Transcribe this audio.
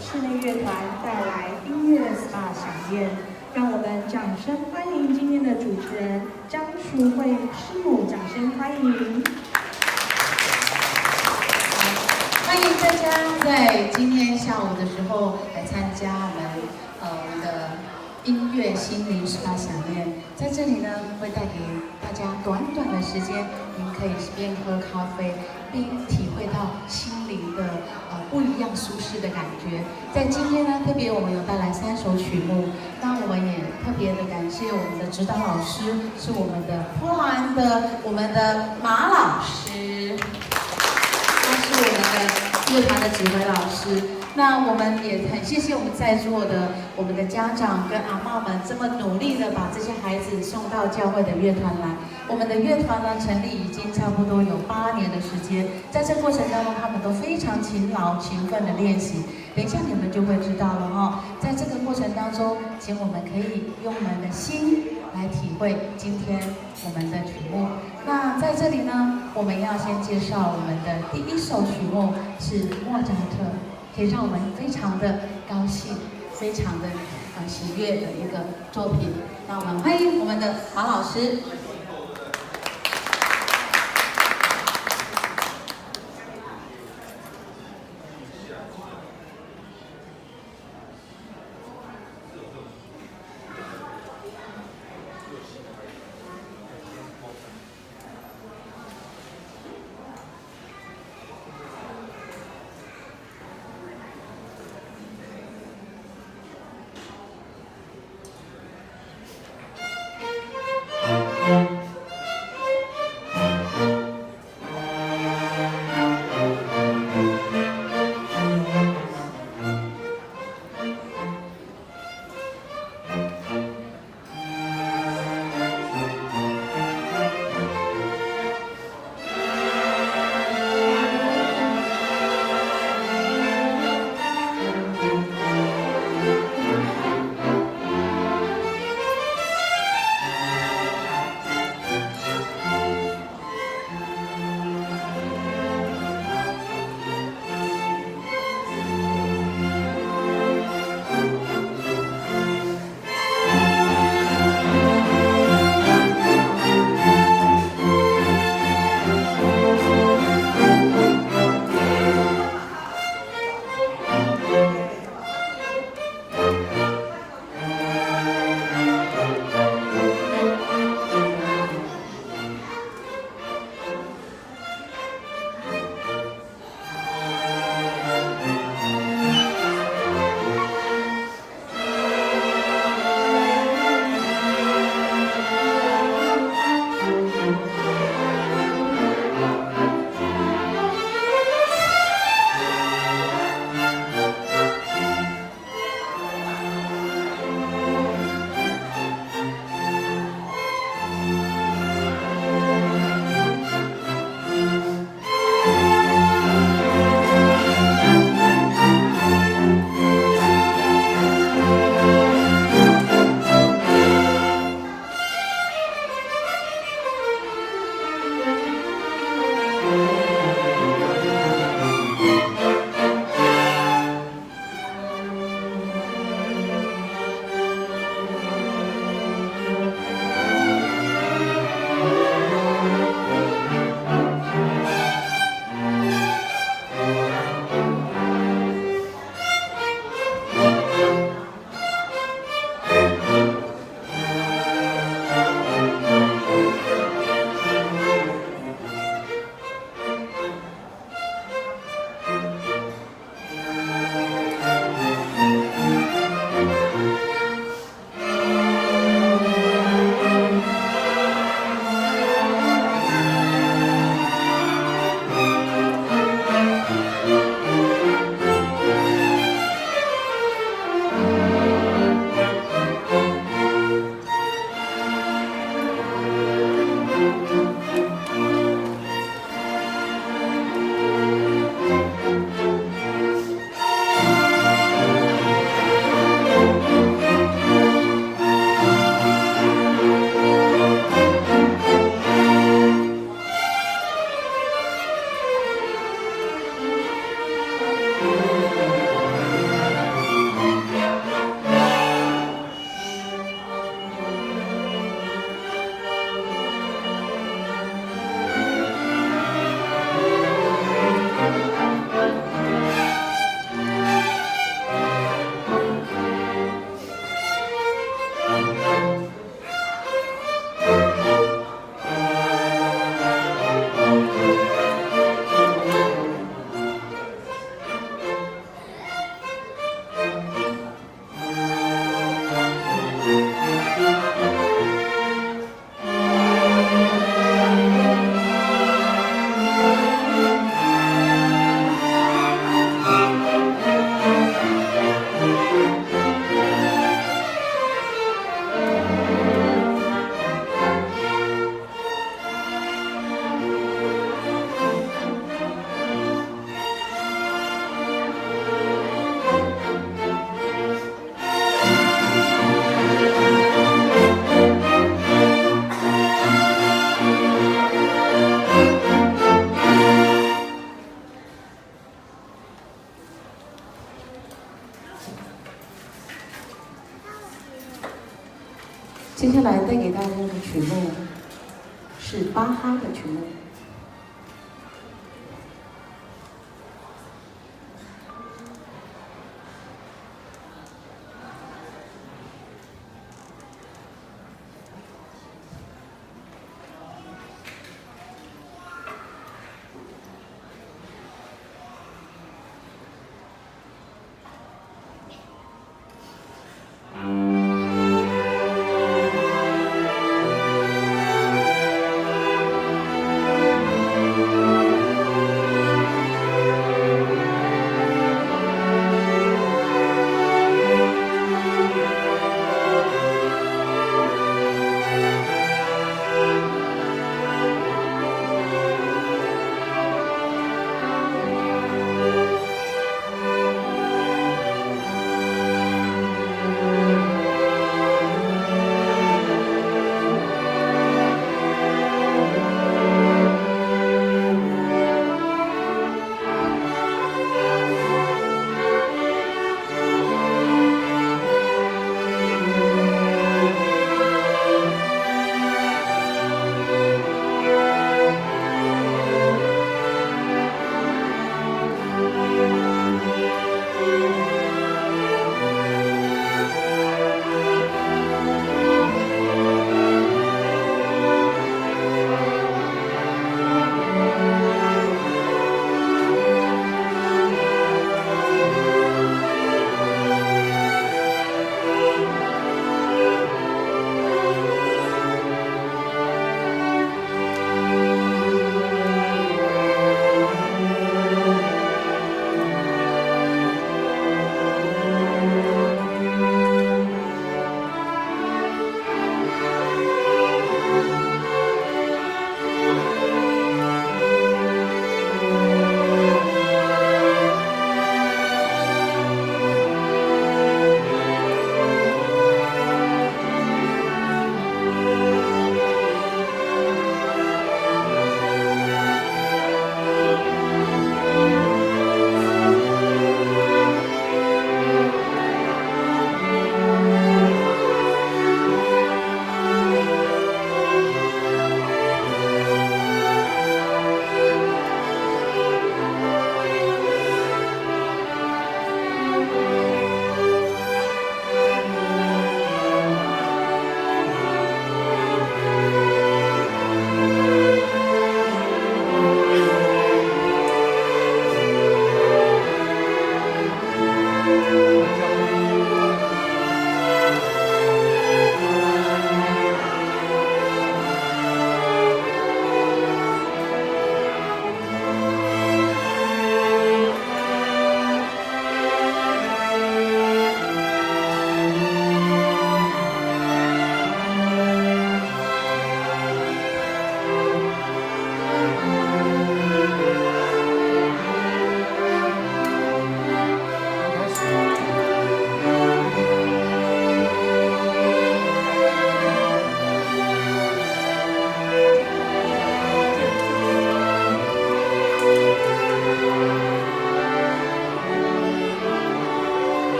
室内乐团带来音乐 SPA 飨宴，让我们掌声欢迎今天的主持人张淑慧师母，掌声欢迎。欢迎大家在今天下午的时候来参加我们的音乐心灵SPA飨宴。在这里呢，会带给大家短短的时间，您可以边喝咖啡，边体会到心灵的不一样舒适的感觉。在今天呢，特别我们有带来3首曲目，那我们也特别的感谢我们的指导老师，是我们的波兰的马老师。他是我们的乐团的指挥老师，那我们也很谢谢我们在座的我们的家长跟阿嬷们这么努力的把这些孩子送到教会的乐团来。我们的乐团呢成立已经差不多有8年的时间，在这过程当中，他们都非常勤劳勤奋的练习。等一下你们就会知道了哈。在这个过程当中，请我们可以用我们的心来体会今天我们的曲目。那在这里呢，我们要先介绍我们的第1首曲目是莫扎特，可以让我们非常的高兴，非常的喜悦的一个作品。那我们欢迎我们的马老师。接下来带给大家的曲目是巴哈的曲目。